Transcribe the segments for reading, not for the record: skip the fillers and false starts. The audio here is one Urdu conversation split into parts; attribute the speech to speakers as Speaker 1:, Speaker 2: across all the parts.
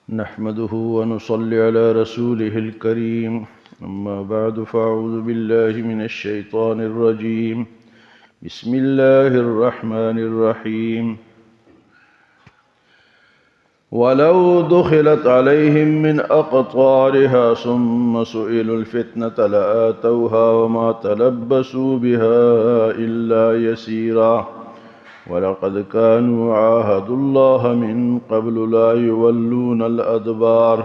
Speaker 1: نحمده ونصلي على رسوله الكريم أما بعد فأعوذ بالله من الشيطان الرجيم بسم الله الرحمن الرحيم ولو دخلت عليهم من أقطارها ثم سئلوا الفتنة لآتوها وما تلبسوا بها إلا يسيرا وَلَقَدْ كَانُوا عَاهَدُوا اللَّهَ مِنْ قَبْلُ لَا يُوَلُّونَ الْأَدْبَارَ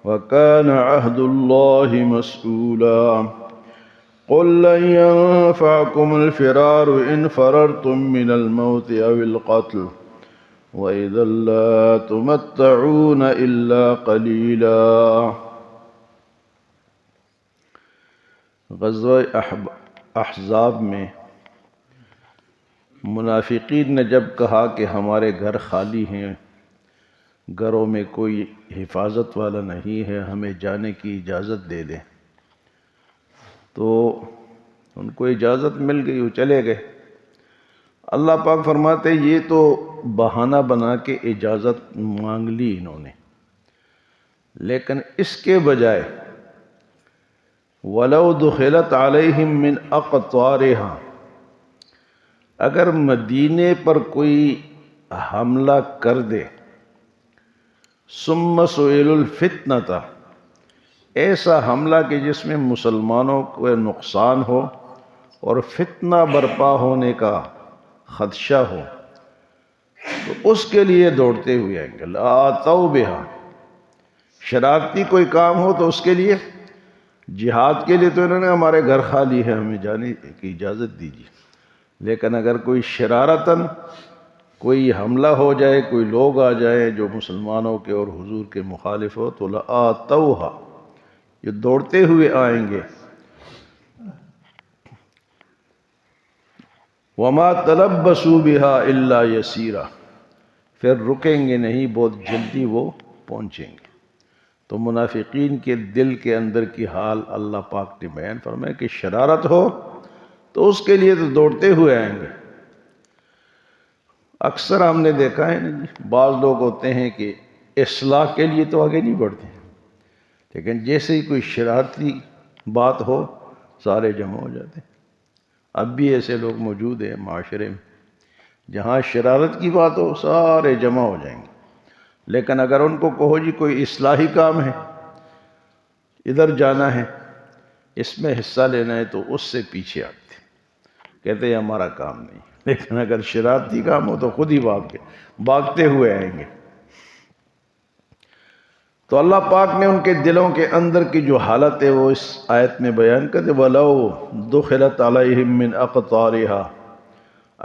Speaker 1: وَكَانَ عَهْدُ اللَّهِ مَسْئُولًا قُلْ لَنْ يَنْفَعَكُمُ الْفِرَارُ إِنْ فَرَرْتُمْ مِنَ الْمَوْتِ أَوِ الْقَتْلِ وَإِذًا لَا تُمَتَّعُونَ إِلَّا قَلِيلًا۔ غزوہ احزاب میں منافقین نے جب کہا کہ ہمارے گھر خالی ہیں، گھروں میں کوئی حفاظت والا نہیں ہے، ہمیں جانے کی اجازت دے دیں، تو ان کو اجازت مل گئی، وہ چلے گئے۔ اللہ پاک فرماتے یہ تو بہانہ بنا کے اجازت مانگ لی انہوں نے، لیکن اس کے بجائے وَلَوْ دُخِلَتْ عَلَيْهِمْ مِنْ أَقْطَارِهَا، اگر مدینے پر کوئی حملہ کر دے، ثم سئلوا الفتنة، ایسا حملہ کہ جس میں مسلمانوں کو نقصان ہو اور فتنہ برپا ہونے کا خدشہ ہو، تو اس کے لیے دوڑتے ہوئے آئیں گے۔ لآتوا بها، شرارتی کوئی کام ہو تو اس کے لیے، جہاد کے لیے تو انہوں نے ہمارے گھر خالی ہے، ہمیں جانے کی اجازت دیجیے، لیکن اگر کوئی شرارتاً کوئی حملہ ہو جائے، کوئی لوگ آ جائیں جو مسلمانوں کے اور حضور کے مخالف ہو، تو لآتوہا، یہ دوڑتے ہوئے آئیں گے۔ وما تلبسوا بها الا یسیرا، پھر رکیں گے نہیں، بہت جلدی وہ پہنچیں گے۔ تو منافقین کے دل کے اندر کی حال اللہ پاک نے بیان فرمایا کہ شرارت ہو تو اس کے لیے تو دوڑتے ہوئے آئیں گے۔ اکثر ہم نے دیکھا ہے بعض لوگ ہوتے ہیں کہ اصلاح کے لیے تو آگے نہیں بڑھتے، لیکن جیسے ہی کوئی شرارتی بات ہو سارے جمع ہو جاتے ہیں۔ اب بھی ایسے لوگ موجود ہیں معاشرے میں، جہاں شرارت کی بات ہو سارے جمع ہو جائیں گے، لیکن اگر ان کو کہو جی کوئی اصلاحی کام ہے، ادھر جانا ہے، اس میں حصہ لینا ہے، تو اس سے پیچھے آتے کہتے ہیں ہمارا کام نہیں۔ لیکن اگر شرارتی کام ہو تو خود ہی بھاگتے ہوئے آئیں گے۔ تو اللہ پاک نے ان کے دلوں کے اندر کی جو حالت ہے وہ اس آیت میں بیان کرتے، وَلَوْ دُخِلَتْ عَلَيْهِمْ مِنْ أَقْطَارِهَا،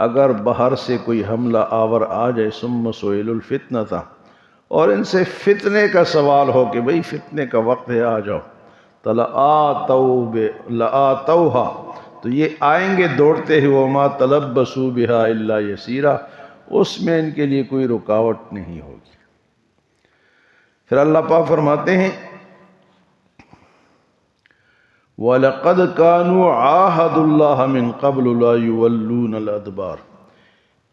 Speaker 1: اگر باہر سے کوئی حملہ آور آ جائے، ثُمَّ سُئِلُوا الْفِتْنَةَ، اور ان سے فتنے کا سوال ہو کہ بھئی فتنے کا وقت ہے، آ جاؤ، لَآتَوْهَا، تو یہ آئیں گے دوڑتے ہوئے، وَمَا تَلَبَّسُوا بِهَا إِلَّا يَسِيرًا، اس میں ان کے لیے کوئی رکاوٹ نہیں ہوگی۔ پھر اللہ پاک فرماتے ہیں وَلَقَدْ كَانُوا عَاهَدُوا اللَّهَ مِنْ قَبْلُ لَا يُوَلُّونَ الْأَدْبَارَ،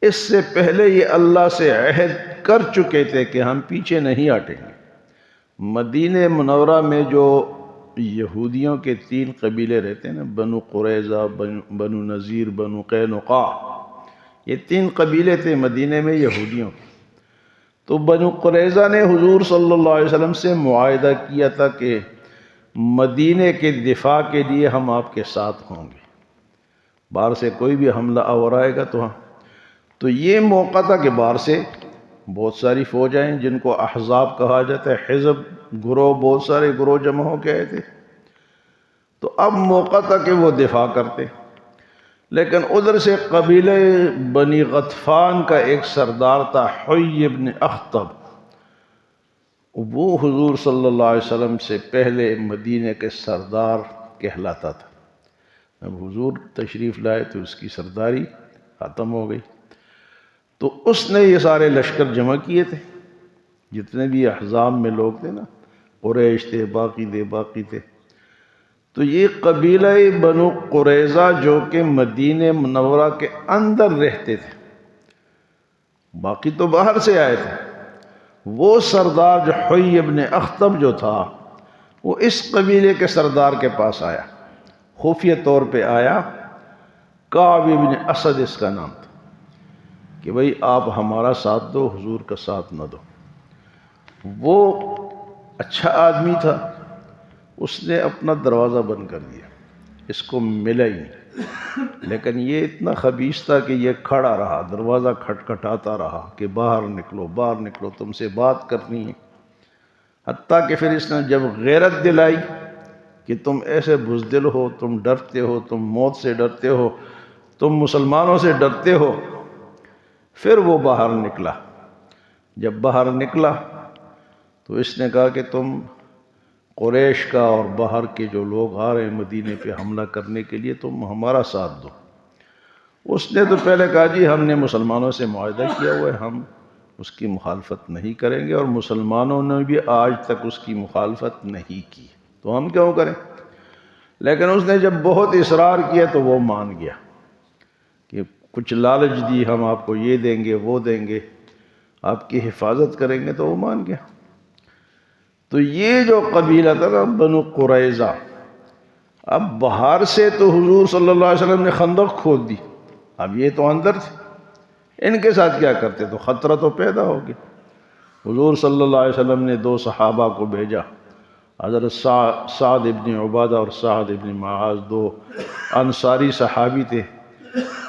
Speaker 1: اس سے پہلے یہ اللہ سے عہد کر چکے تھے کہ ہم پیچھے نہیں ہٹیں گے۔ مدینہ منورہ میں جو یہودیوں کے 3 قبیلے رہتے ہیں نا، بنو قریظہ، بنو نذیر، بنو قینقاع، یہ 3 قبیلے تھے مدینہ میں یہودیوں کے۔ تو بنو قریظہ نے حضور صلی اللہ علیہ وسلم سے معاہدہ کیا تھا کہ مدینہ کے دفاع کے لیے ہم آپ کے ساتھ ہوں گے، باہر سے کوئی بھی حملہ آور آئے گا تو یہ موقع تھا کہ باہر سے بہت ساری فوجیں جن کو احزاب کہا جاتا ہے، حزب، گروہ، بہت سارے گروہ جمع ہو کے آئے تھے، تو اب موقع تھا کہ وہ دفاع کرتے۔ لیکن ادھر سے قبیلہ بنی غطفان کا ایک سردار تھا، حی بن اخطب، وہ حضور صلی اللہ علیہ وسلم سے پہلے مدینہ کے سردار کہلاتا تھا۔ اب حضور تشریف لائے تو اس کی سرداری ختم ہو گئی، تو اس نے یہ سارے لشکر جمع کیے تھے، جتنے بھی احزاب میں لوگ تھے نا، قریش تھے، باقی تھے، تو یہ قبیلہ بنو قریظہ جو کہ مدینہ منورہ کے اندر رہتے تھے، باقی تو باہر سے آئے تھے، وہ سردار جو حی ابن اخطب جو تھا وہ اس قبیلے کے سردار کے پاس آیا، خفیہ طور پہ آیا، کعب ابن اسد اس کا نام تھا، کہ بھئی آپ ہمارا ساتھ دو، حضور کا ساتھ نہ دو۔ وہ اچھا آدمی تھا، اس نے اپنا دروازہ بند کر دیا، اس کو ملا ہی نہیں، لیکن یہ اتنا خبیث تھا کہ یہ کھڑا رہا، دروازہ کھٹکھٹاتا رہا کہ باہر نکلو باہر نکلو، تم سے بات کرنی ہے۔ حتیٰ کہ پھر اس نے جب غیرت دلائی کہ تم ایسے بزدل ہو، تم ڈرتے ہو، تم موت سے ڈرتے ہو، تم مسلمانوں سے ڈرتے ہو، پھر وہ باہر نکلا۔ جب باہر نکلا تو اس نے کہا کہ تم قریش کا اور باہر کے جو لوگ آ رہے ہیں مدینے پہ حملہ کرنے کے لیے، تم ہمارا ساتھ دو۔ اس نے تو پہلے کہا جی ہم نے مسلمانوں سے معاہدہ کیا ہوا ہے، ہم اس کی مخالفت نہیں کریں گے، اور مسلمانوں نے بھی آج تک اس کی مخالفت نہیں کی، تو ہم کیوں کریں؟ لیکن اس نے جب بہت اصرار کیا تو وہ مان گیا کہ کچھ لالچ دی، ہم آپ کو یہ دیں گے وہ دیں گے، آپ کی حفاظت کریں گے، تو وہ مان گیا۔ تو یہ جو قبیلہ تھا نا بنو قریظہ، اب باہر سے تو حضور صلی اللہ علیہ وسلم نے خندق کھود دی، اب یہ تو اندر تھے، ان کے ساتھ کیا کرتے؟ تو خطرہ تو پیدا ہو گیا۔ حضور صلی اللہ علیہ وسلم نے 2 صحابہ کو بھیجا، حضرت سعد ابن عبادہ اور سعد ابن معاذ، 2 انصاری صحابی تھے،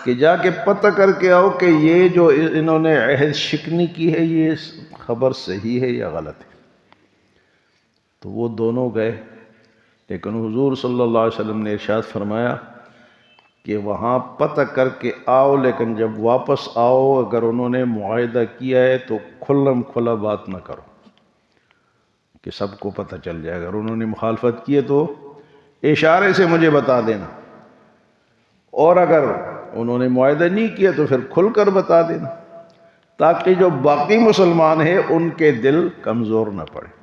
Speaker 1: کہ جا کے پتہ کر کے آؤ کہ یہ جو انہوں نے عہد شکنی کی ہے یہ خبر صحیح ہے یا غلط ہے۔ تو وہ دونوں گئے، لیکن حضور صلی اللہ علیہ وسلم نے ارشاد فرمایا کہ وہاں پتہ کر کے آؤ، لیکن جب واپس آؤ اگر انہوں نے معاہدہ کیا ہے تو کھلم کھلا بات نہ کرو کہ سب کو پتہ چل جائے، اگر انہوں نے مخالفت کی ہے تو اشارے سے مجھے بتا دینا، اور اگر انہوں نے معاہدہ نہیں کیا تو پھر کھل کر بتا دینا، تاکہ جو باقی مسلمان ہیں ان کے دل کمزور نہ پڑے۔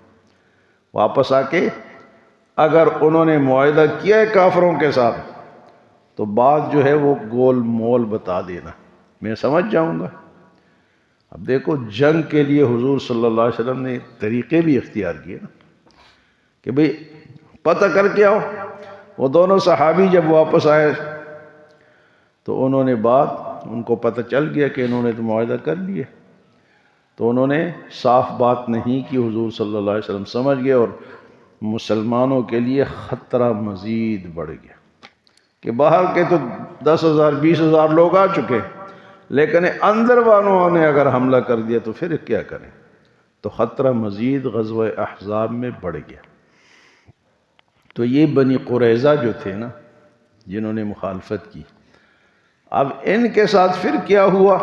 Speaker 1: واپس آ کے اگر انہوں نے معاہدہ کیا ہے کافروں کے ساتھ تو بات جو ہے وہ گول مول بتا دینا، میں سمجھ جاؤں گا۔ اب دیکھو جنگ کے لیے حضور صلی اللہ علیہ وسلم نے طریقے بھی اختیار کیے نا، کہ بھئی پتہ کر کے آؤ۔ وہ دونوں صحابی جب واپس آئے تو انہوں نے ان کو پتہ چل گیا کہ انہوں نے تو معاہدہ کر لیے، تو انہوں نے صاف بات نہیں کی، حضور صلی اللہ علیہ وسلم سمجھ گئے، اور مسلمانوں کے لیے خطرہ مزید بڑھ گیا کہ باہر کے تو 10,000 20,000 لوگ آ چکے، لیکن اندر والوں نے اگر حملہ کر دیا تو پھر کیا کریں؟ تو خطرہ مزید غزوہ احزاب میں بڑھ گیا۔ تو یہ بنی قریظہ جو تھے نا جنہوں نے مخالفت کی، اب ان کے ساتھ پھر کیا ہوا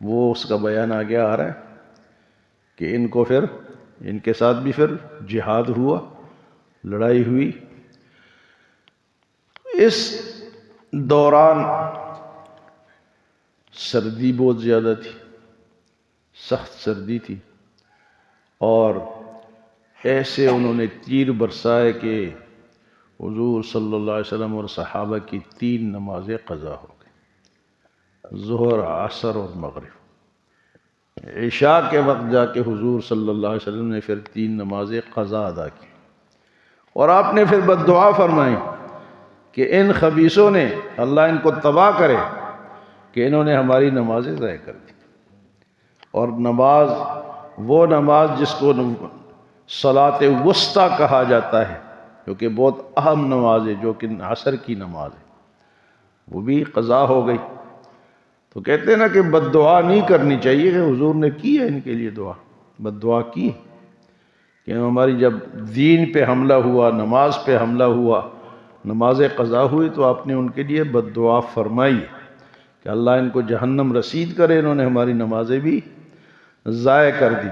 Speaker 1: وہ اس کا بیان آگے آ رہا ہے کہ ان کے ساتھ بھی پھر جہاد ہوا، لڑائی ہوئی۔ اس دوران سردی بہت زیادہ تھی، سخت سردی تھی، اور ایسے انہوں نے تیر برسائے کہ حضور صلی اللہ علیہ وسلم اور صحابہ کی 3 نمازیں قضا ہو گئی، ظہر، عصر اور مغرب۔ عشاء کے وقت جا کے حضور صلی اللہ علیہ وسلم نے پھر 3 نمازیں قضا ادا کی، اور آپ نے پھر بد دعا فرمائی کہ ان خبیثوں نے اللہ ان کو تباہ کرے کہ انہوں نے ہماری نمازیں ضائع کر دی۔ اور نماز، وہ نماز جس کو صلاۃ وسطیٰ کہا جاتا ہے، جو کہ بہت اہم نماز ہے، جو کہ عصر کی نماز ہے، وہ بھی قضا ہو گئی۔ تو کہتے ہیں نا کہ بد دعا نہیں کرنی چاہیے، کہ حضور نے کی ہے ان کے لیے دعا، بد دعا کی کہ ہماری جب دین پہ حملہ ہوا، نماز پہ حملہ ہوا، نمازیں قضا ہوئی، تو آپ نے ان کے لیے بد دعا فرمائی کہ اللہ ان کو جہنم رسید کرے، انہوں نے ہماری نمازیں بھی ضائع کر دی۔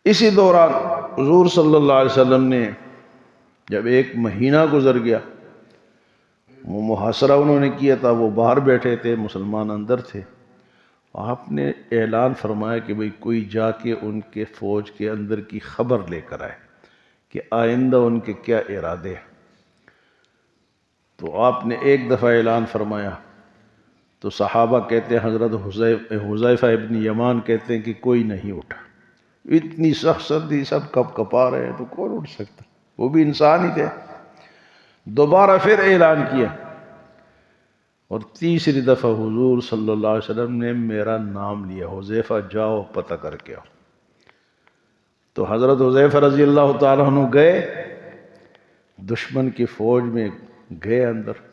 Speaker 1: اسی دوران حضور صلی اللہ علیہ وسلم نے جب 1 مہینہ گزر گیا، وہ محاصرہ انہوں نے کیا تھا، وہ باہر بیٹھے تھے، مسلمان اندر تھے، آپ نے اعلان فرمایا کہ بھئی کوئی جا کے ان کے فوج کے اندر کی خبر لے کر آئے کہ آئندہ ان کے کیا ارادے ہیں۔ تو آپ نے ایک دفعہ اعلان فرمایا، تو صحابہ کہتے ہیں، حضرت حذیفہ ابن یمان کہتے ہیں کہ کوئی نہیں اٹھا، اتنی سخت سردی، سب کپ کپا رہے ہیں، تو کون اٹھ سکتا؟ وہ بھی انسان ہی تھے۔ دوبارہ پھر اعلان کیا، اور تیسری دفعہ حضور صلی اللہ علیہ وسلم نے میرا نام لیا، حذیفہ جاؤ پتہ کر کے آؤ۔ تو حضرت حذیفہ رضی اللہ تعالیٰ عنہ گئے، دشمن کی فوج میں گئے اندر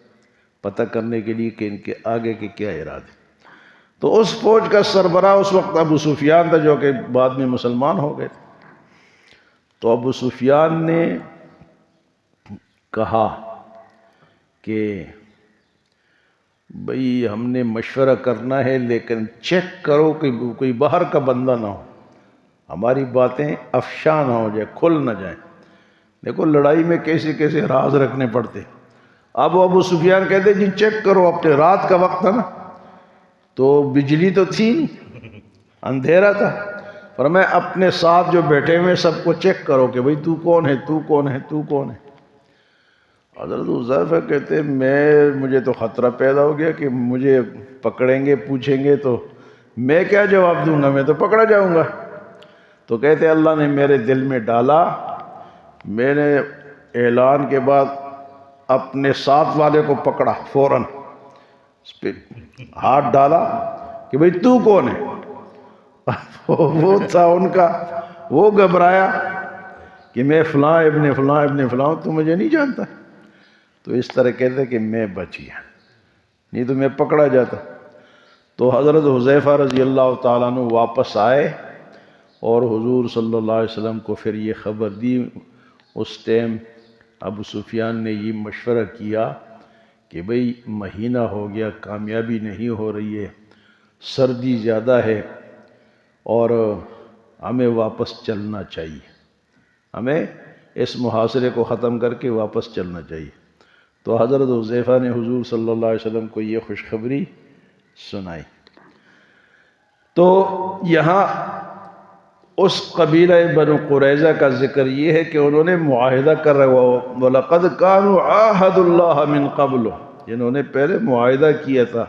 Speaker 1: پتہ کرنے کے لیے کہ ان کے آگے کے کیا ارادے۔ تو اس فوج کا سربراہ اس وقت ابو سفیان تھا، جو کہ بعد میں مسلمان ہو گئے۔ تو ابو سفیان نے کہا کہ بھئی ہم نے مشورہ کرنا ہے، لیکن چیک کرو کہ کوئی باہر کا بندہ نہ ہو، ہماری باتیں افشا نہ ہو جائے، کھل نہ جائیں۔ دیکھو لڑائی میں کیسے کیسے راز رکھنے پڑتے۔ اب ابو سفیان کہتے جی چیک کرو، اپنے رات کا وقت تھا نا، تو بجلی تو تھی نہیں، اندھیرا تھا، پر میں اپنے ساتھ جو بیٹھے ہوئے سب کو چیک کرو کہ بھئی تو کون ہے، تو کون ہے، تو کون ہے۔ حضرت حذیفہ کہتے مجھے تو خطرہ پیدا ہو گیا کہ مجھے پکڑیں گے، پوچھیں گے تو میں کیا جواب دوں گا، میں تو پکڑا جاؤں گا۔ تو کہتے اللہ نے میرے دل میں ڈالا، میں نے اعلان کے بعد اپنے ساتھ والے کو پکڑا، فوراً اس پہ ہاتھ ڈالا کہ بھئی تو کون ہے۔ وہ تھا ان کا، وہ گھبرایا کہ میں فلاں ابن فلاں ابن فلاں، تو مجھے نہیں جانتا۔ تو اس طرح کہتے کہ میں بچ گیا، نہیں تو میں پکڑا جاتا۔ تو حضرت حذیفہ رضی اللہ تعالیٰ عنہ واپس آئے اور حضور صلی اللہ علیہ وسلم کو پھر یہ خبر دی۔ اس ٹائم ابو سفیان نے یہ مشورہ کیا کہ بھئی مہینہ ہو گیا، کامیابی نہیں ہو رہی ہے، سردی زیادہ ہے، اور ہمیں واپس چلنا چاہیے، ہمیں اس محاصرے کو ختم کر کے واپس چلنا چاہیے۔ تو حضرت حذیفہ نے حضور صلی اللہ علیہ وسلم کو یہ خوشخبری سنائی۔ تو یہاں اس قبیلہ بنو قریظہ کا ذکر یہ ہے کہ انہوں نے معاہدہ کر رہا ہوا، وَلَقَدْ كَانُوا عَاهَدُوا اللَّهَ مِن قَبْلُ، جنہوں نے پہلے معاہدہ کیا تھا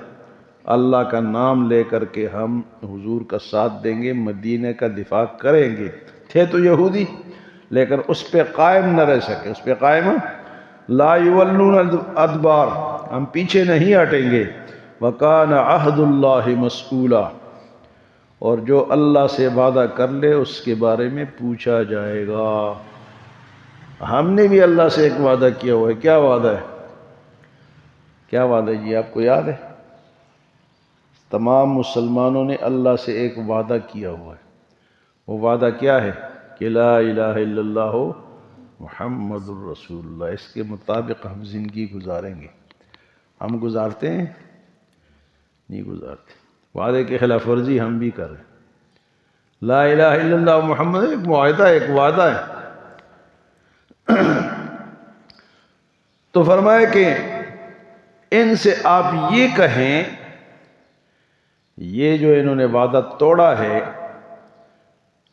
Speaker 1: اللہ کا نام لے کر کے ہم حضور کا ساتھ دیں گے، مدینہ کا دفاع کریں گے۔ تھے تو یہودی، لیکن اس پہ قائم نہ رہ سکے، اس پہ قائم لا یولون الادبار، ہم پیچھے نہیں ہٹیں گے۔ وَكَانَ عَهْدُ اللَّهِ مَسْئُولًا، اور جو اللہ سے وعدہ کر لے اس کے بارے میں پوچھا جائے گا۔ ہم نے بھی اللہ سے ایک وعدہ کیا ہوا ہے۔ کیا وعدہ ہے؟ کیا وعدہ ہے جی، آپ کو یاد ہے؟ تمام مسلمانوں نے اللہ سے ایک وعدہ کیا ہوا ہے۔ وہ وعدہ کیا ہے؟ کہ لا الہ الا اللہ محمد الرسول اللہ، اس کے مطابق ہم زندگی گزاریں گے۔ ہم گزارتے ہیں؟ نہیں گزارتے۔ وعدے کی خلاف ورزی ہم بھی کر رہے ہیں۔ لا الہ الا اللہ محمد ایک معاہدہ ہے، ایک وعدہ ہے۔ تو فرمایا کہ ان سے آپ یہ کہیں، یہ جو انہوں نے وعدہ توڑا ہے،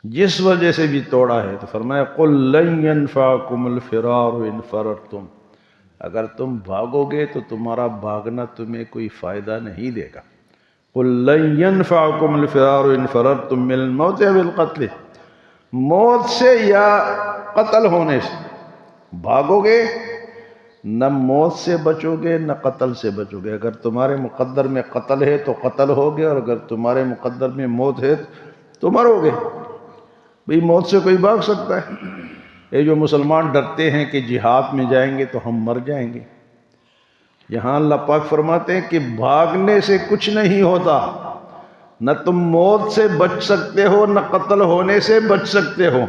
Speaker 1: جس وجہ سے بھی توڑا ہے، تو فرمایا قُلْ لَن يَنْفَعَكُمُ الْفِرَارُ إِنْ فَرَرْتُمْ، اگر تم بھاگو گے تو تمہارا بھاگنا تمہیں کوئی فائدہ نہیں دے گا۔ قُلْ لَن يَنْفَعَكُمُ الْفِرَارُ إِنْ فَرَرْتُمْ مِنَ الْمَوْتِ أَوِ الْقَتْلِ، موت سے یا قتل ہونے سے بھاگو گے، نہ موت سے بچو گے نہ قتل سے بچو گے۔ اگر تمہارے مقدر میں قتل ہے تو قتل ہوگے، اور اگر تمہارے مقدر میں موت ہے تو مرو گے۔ بھئی موت سے کوئی بھاگ سکتا ہے؟ یہ جو مسلمان ڈرتے ہیں کہ جہاد میں جائیں گے تو ہم مر جائیں گے، یہاں اللہ پاک فرماتے ہیں کہ بھاگنے سے کچھ نہیں ہوتا، نہ تم موت سے بچ سکتے ہو نہ قتل ہونے سے بچ سکتے ہو۔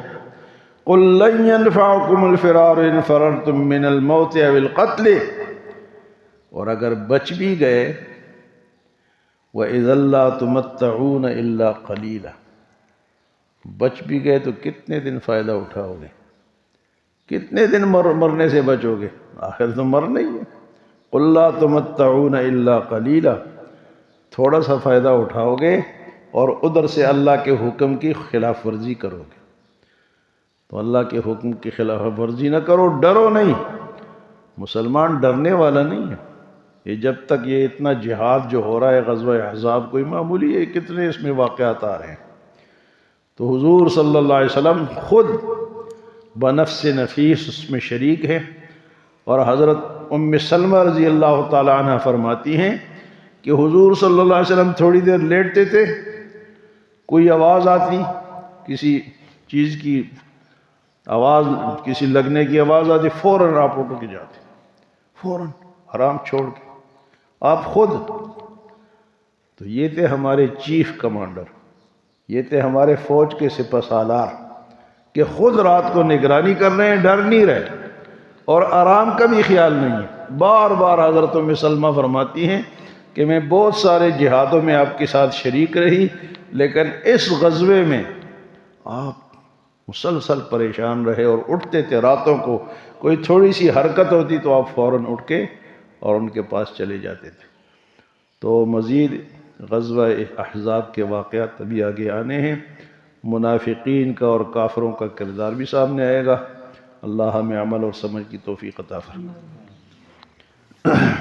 Speaker 1: قُلْ لَن يَنْفَعَكُمُ الْفِرَارُ إِنْ فَرَرْتُمْ مِنَ الْمَوْتِ أَوِ الْقَتْلِ، اور اگر بچ بھی گئے وَإِذًا لَّا تُمَتَّعُونَ إِلَّا قَلِيلًا، بچ بھی گئے تو کتنے دن فائدہ اٹھاؤ گے، کتنے دن مرنے سے بچو گے، آخر تو مرنا ہی ہے۔ قُلْ لَا تُمَتَّعُونَ إِلَّا قَلِيلًا، تھوڑا سا فائدہ اٹھاؤ گے اور ادھر سے اللہ کے حکم کی خلاف ورزی کرو گے۔ تو اللہ کے حکم کی خلاف ورزی نہ کرو، ڈرو نہیں۔ مسلمان ڈرنے والا نہیں ہے، یہ جب تک یہ اتنا جہاد جو ہو رہا ہے غزوہ احزاب کوئی معمولی ہے، کتنے اس میں واقعات آ رہے ہیں۔ تو حضور صلی اللہ علیہ وسلم خود بنفس نفیس اس میں شریک ہے، اور حضرت ام سلمہ رضی اللہ تعالی عنہ فرماتی ہیں کہ حضور صلی اللہ علیہ وسلم تھوڑی دیر لیٹتے تھے، کوئی آواز آتی، کسی چیز کی آواز، کسی لگنے کی آواز آتی، فوراً آپ اٹھ کے جاتے، فوراً آرام چھوڑ کے آپ خود۔ تو یہ تھے ہمارے چیف کمانڈر، یہ تھے ہمارے فوج کے سپہ سالار کہ خود رات کو نگرانی کر رہے ہیں، ڈر نہیں رہے اور آرام کا بھی خیال نہیں ہے۔ بار بار حضرت ام سلمہ فرماتی ہیں کہ میں بہت سارے جہادوں میں آپ کے ساتھ شریک رہی، لیکن اس غزوے میں آپ مسلسل پریشان رہے اور اٹھتے تھے راتوں کو، کوئی تھوڑی سی حرکت ہوتی تو آپ فوراً اٹھ کے اور ان کے پاس چلے جاتے تھے۔ تو مزید غزوہ احزاب کے واقعات ابھی آگے آنے ہیں، منافقین کا اور کافروں کا کردار بھی سامنے آئے گا۔ اللہ ہمیں عمل اور سمجھ کی توفیق عطا فرمائے۔